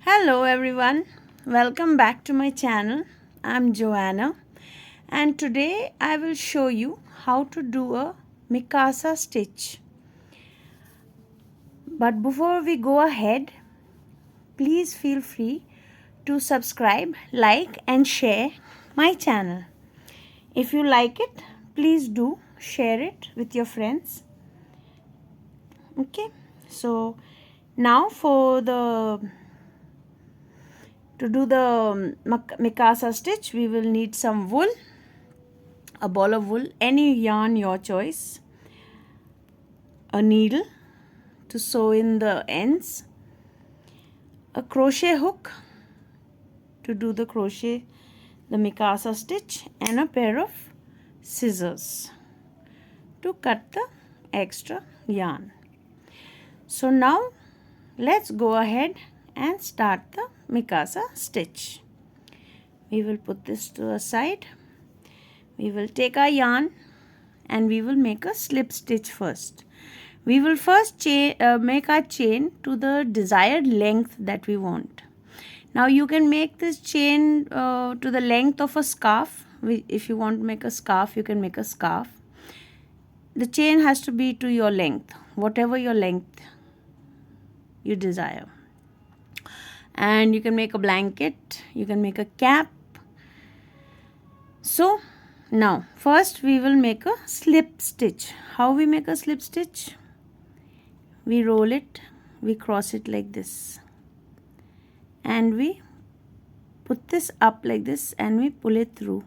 Hello everyone, welcome back to my channel. I'm Joanna and today I will show you how to do a Mikasa stitch. But before we go ahead, please feel free to subscribe, like and share my channel. If you like it, please do share it with your friends. Okay, so now to do the Mikasa stitch, we will need some wool, a ball of wool, any yarn your choice, a needle to sew in the ends, a crochet hook to do the Mikasa stitch, and a pair of scissors to cut the extra yarn. So now let's go ahead and start the Mikasa stitch. We will put this to the side. We will take our yarn and we will make a slip stitch first. We will first make our chain to the desired length that we want. Now you can make this chain to the length of a scarf. If you want to make a scarf, you can make a scarf. The chain has to be to your length, whatever your length you desire. And you can make a blanket, you can make a cap. So now first we will make a slip stitch. How we make a slip stitch? We roll it, we cross it like this, and we put this up like this and we pull it through.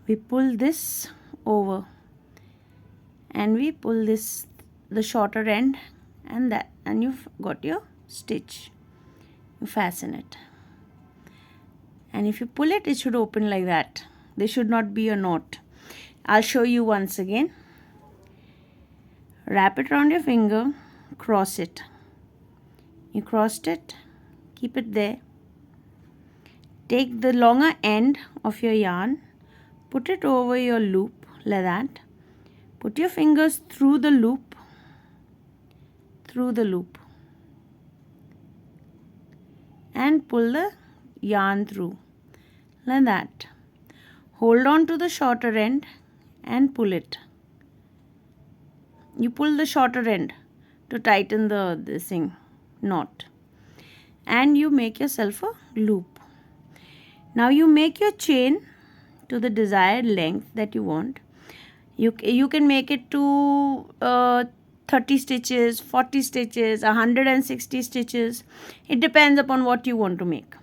We pull this over and we pull this the shorter end and that, and you've got your stitch. You fasten it, and if you pull it, it should open like that. There should not be a knot. I'll show you once again. Wrap it around your finger, cross it. You crossed it, keep it there. Take the longer end of your yarn, put it over your loop like that. Put your fingers through the loop, and pull the yarn through like that. Hold on to the shorter end and pull it. You pull the shorter end to tighten this knot, and you make yourself a loop. Now you make your chain to the desired length that you want. You can make it to 30 stitches, 40 stitches, 160 stitches. It depends upon what you want to make,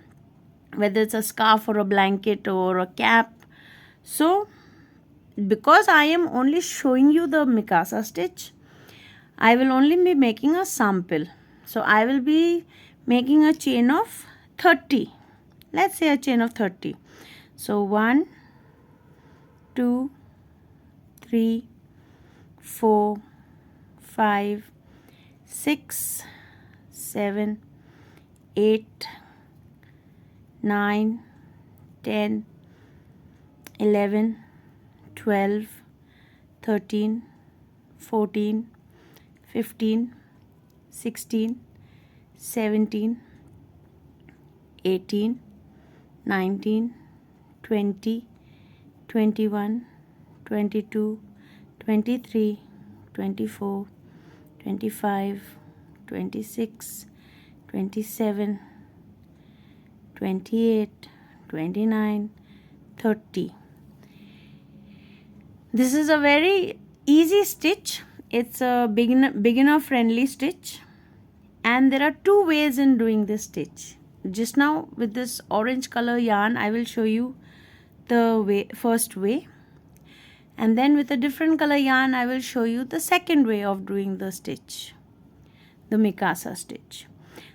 whether it's a scarf or a blanket or a cap. So because I am only showing you the Mikasa stitch, I will only be making a sample. So I will be making a chain of 30. Let's say a chain of 30. So 1, 2, 3, 4, 5, 6, 7, 8, 9, 10, 11, 12, 13, 14, 15, 16, 17, 18, 19, 20, 21, 22, 23, 24, 25, 26, 27, 28, 29, 30. This is a very easy stitch. It's a beginner friendly stitch, and there are two ways in doing this stitch. Just now with this orange color yarn, I will show you the first way, and then with a different color yarn I will show you the second way of doing the stitch, the Mikasa stitch.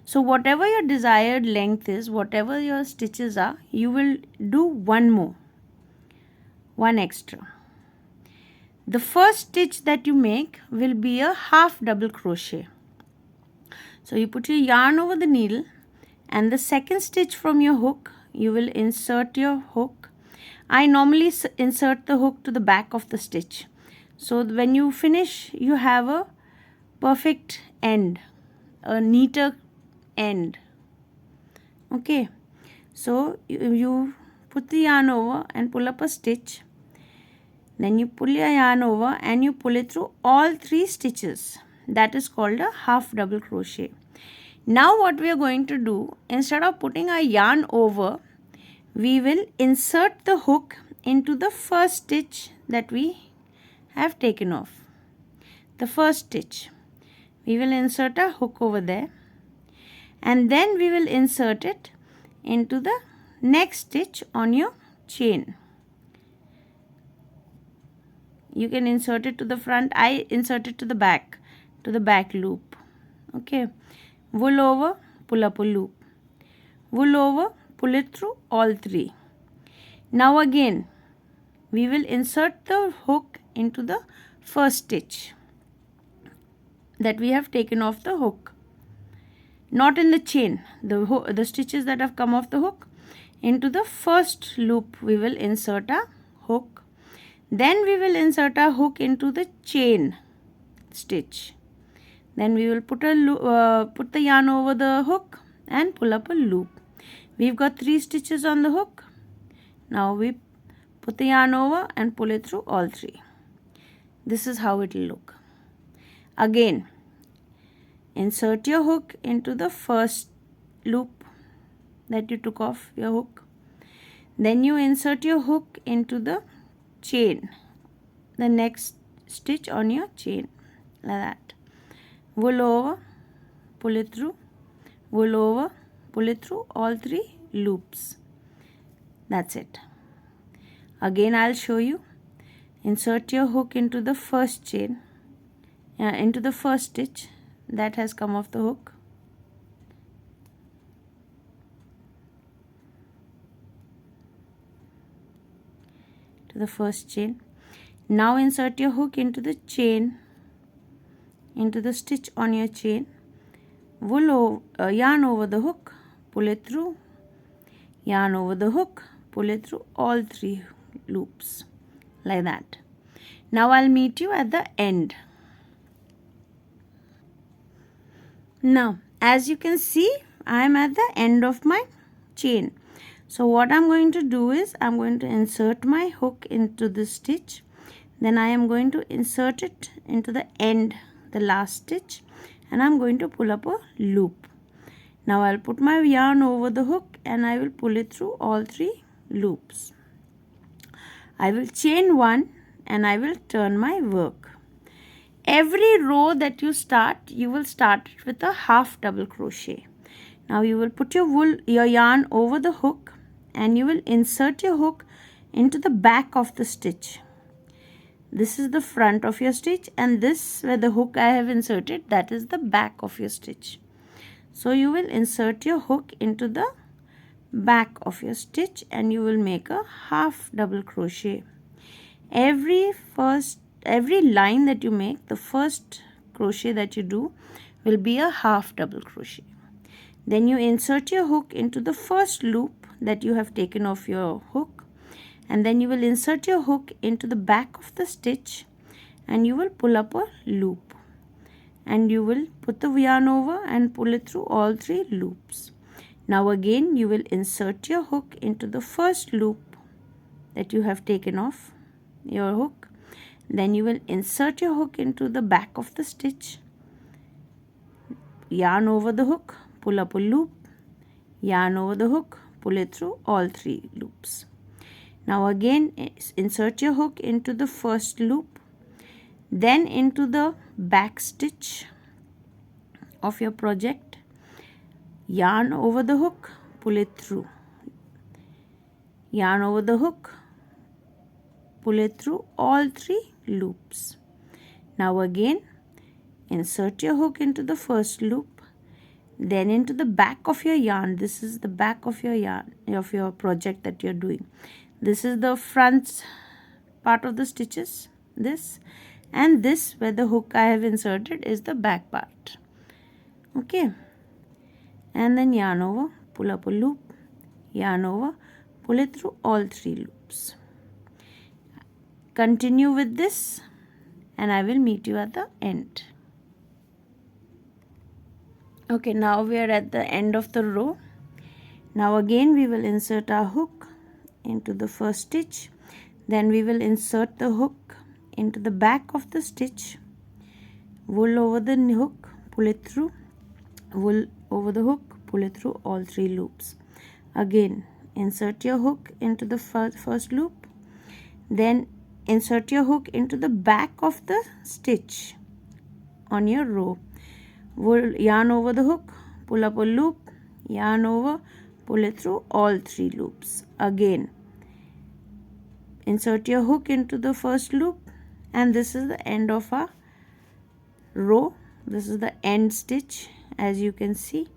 So whatever your desired length is, whatever your stitches are, you will do one extra. The first stitch that you make will be a half double crochet. So you put your yarn over the needle, and the second stitch from your hook, you will insert your hook. I normally insert the hook to the back of the stitch. So when you finish, you have a perfect end, a neater end Okay, so you put the yarn over and pull up a stitch. Then you pull your yarn over and you pull it through all 3 stitches. That is called a half double crochet. Now what we are going to do, instead of putting our yarn over, we will insert the hook into the first stitch that we have taken off. The first stitch. We will insert a hook over there, and then we will insert it into the next stitch on your chain. You can insert it to the front. I insert it to the back loop. Okay, wool over, pull up a loop, wool over, pull it through all 3. Now again we will insert the hook into the first stitch that we have taken off the hook, not in the chain, the stitches that have come off the hook. Into the first loop we will insert a hook. Then we will insert a hook into the chain stitch. Then we will put the yarn over the hook and pull up a loop. We've got 3 stitches on the hook. Now we put the yarn over and pull it through all 3. This is how it will look. Again, insert your hook into the first loop that you took off your hook. Then you insert your hook into the chain, the next stitch on your chain, like that. Wool over, pull it through, wool over, pull it through all 3 loops. That's it. Again I'll show you. Insert your hook into the first chain, into the first stitch that has come off the hook. To the first chain. Now insert your hook into the chain, into the stitch on your chain. Wool over, yarn over the hook, pull it through, yarn over the hook, pull it through all 3 loops, like that. Now I'll meet you at the end. Now as you can see, I am at the end of my chain. So what I'm going to do is I'm going to insert my hook into the stitch. Then I am going to insert it into the end, the last stitch, and I'm going to pull up a loop. Now I'll put my yarn over the hook and I will pull it through all 3 loops. I will chain 1 and I will turn my work. Every row that you start, you will start it with a half double crochet. Now you will put your yarn over the hook and you will insert your hook into the back of the stitch. This is the front of your stitch, and this where the hook I have inserted, that is the back of your stitch. So you will insert your hook into the back of your stitch and you will make a half double crochet. Every line that you make, the first crochet that you do will be a half double crochet. Then you insert your hook into the first loop that you have taken off your hook, and then you will insert your hook into the back of the stitch and you will pull up a loop, and you will put the yarn over and pull it through all 3 loops. Now again you will insert your hook into the first loop that you have taken off your hook. Then you will insert your hook into the back of the stitch, yarn over the hook, pull up a loop, yarn over the hook, pull it through all 3 loops. Now again insert your hook into the first loop, then into the back stitch of your project, yarn over the hook, pull it through, yarn over the hook, pull it through all 3 loops. Now again insert your hook into the first loop, then into the back of your yarn. This is the back of your yarn of your project that you're doing. This is the front part of the stitches, this, and this where the hook I have inserted is the back part. Okay, and then yarn over, pull up a loop, yarn over, pull it through all 3 loops. Continue with this and I will meet you at the end. Okay, now we are at the end of the row. Now again we will insert our hook into the first stitch, then we will insert the hook into the back of the stitch, wool over the hook, pull it through, wool over the hook, pull it through all 3 loops. Again insert your hook into the first loop, then insert your hook into the back of the stitch on your row, wool, yarn over the hook, pull up a loop, yarn over, pull it through all 3 loops. Again insert your hook into the first loop, and this is the end of our row. This is the end stitch. As you can see,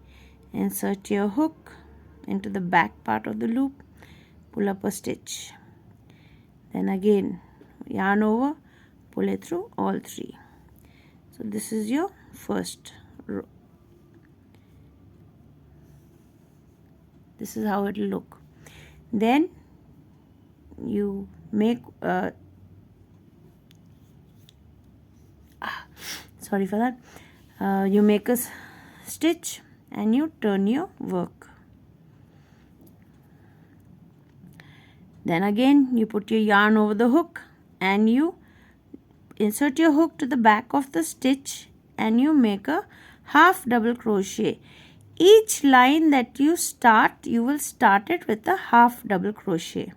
insert your hook into the back part of the loop, pull up a stitch, then again yarn over, pull it through all 3. So this is your first row. This is how it will look. Then you make sorry for that, you make a stitch and you turn your work. Then again you put your yarn over the hook and you insert your hook to the back of the stitch and you make a half double crochet. Each line that you start, you will start it with a half double crochet.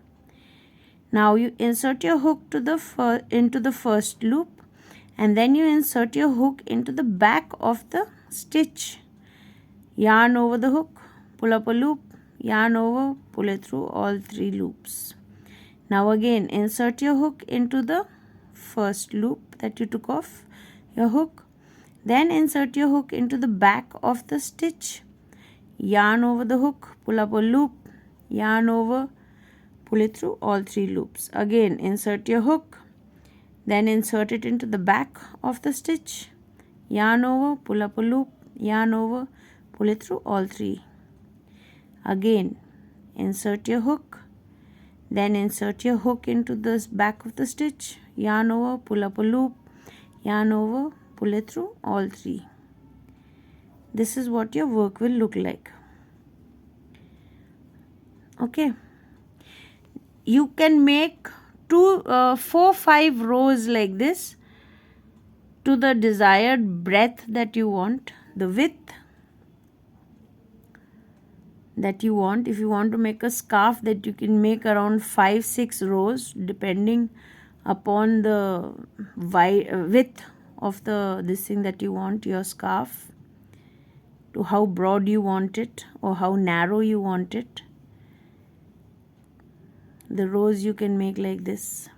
Now you insert your hook to the into the first loop, and then you insert your hook into the back of the stitch, yarn over the hook, pull up a loop, yarn over, pull it through all 3 loops. Now again insert your hook into the first loop that you took off your hook, then insert your hook into the back of the stitch, yarn over the hook, pull up a loop, yarn over, pull it through all 3 loops. Again insert your hook, then insert it into the back of the stitch, yarn over, pull up a loop, yarn over, pull it through all 3. Again insert your hook, then insert your hook into the back of the stitch, yarn over, pull up a loop, yarn over, pull it through all 3. This is what your work will look like. Okay, you can make 4-5 rows like this to the desired breadth that you want, the width that you want. If you want to make a scarf, that you can make around 5-6 rows depending upon the width of this thing that you want your scarf, to how broad you want it or how narrow you want it. The rows you can make like this.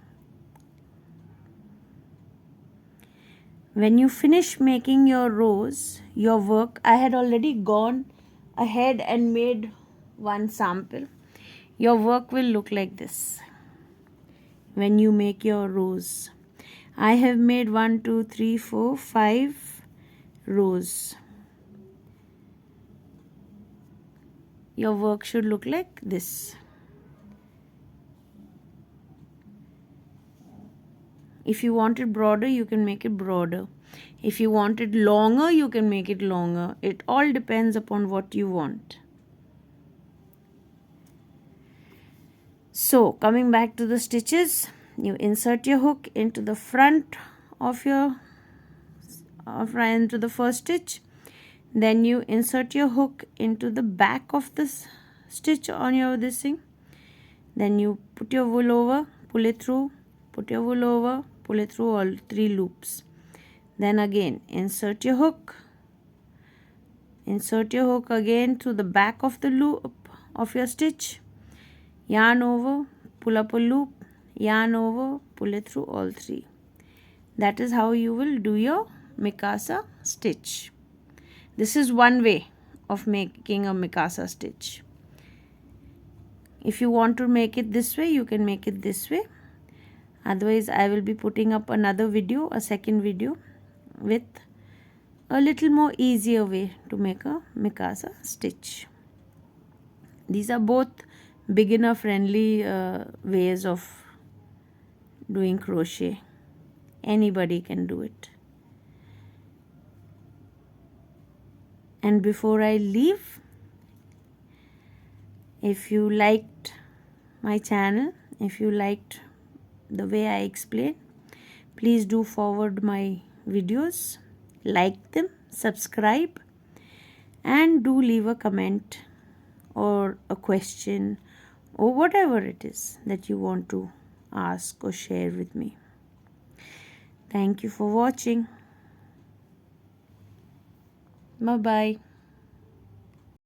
When you finish making your rows, your work, I had already gone ahead and made one sample. Your work will look like this when you make your rows. I have made 1, 2, 3, 4, 5 rows. Your work should look like this. If you want it broader, you can make it broader. If you want it longer, you can make it longer. It all depends upon what you want. So, coming back to the stitches, you insert your hook into the front of into the first stitch. Then you insert your hook into the back of this stitch on your this thing. Then you put your wool over, pull it through, put your wool over, pull it through all 3 loops. Then again insert your hook again through the back of the loop of your stitch, yarn over, pull up a loop, yarn over, pull it through all 3. That is how you will do your Mikasa stitch. This is one way of making a Mikasa stitch. If you want to make it this way, you can make it this way. Otherwise, I will be putting up another video, a second video, with a little more easier way to make a Mikasa stitch. These are both beginner friendly ways of doing crochet. Anybody can do it. And before I leave, If you liked my channel, if you liked the way I explain, please do forward my videos, like them, subscribe, and do leave a comment or a question or whatever it is that you want to ask or share with me. Thank you for watching. Bye bye.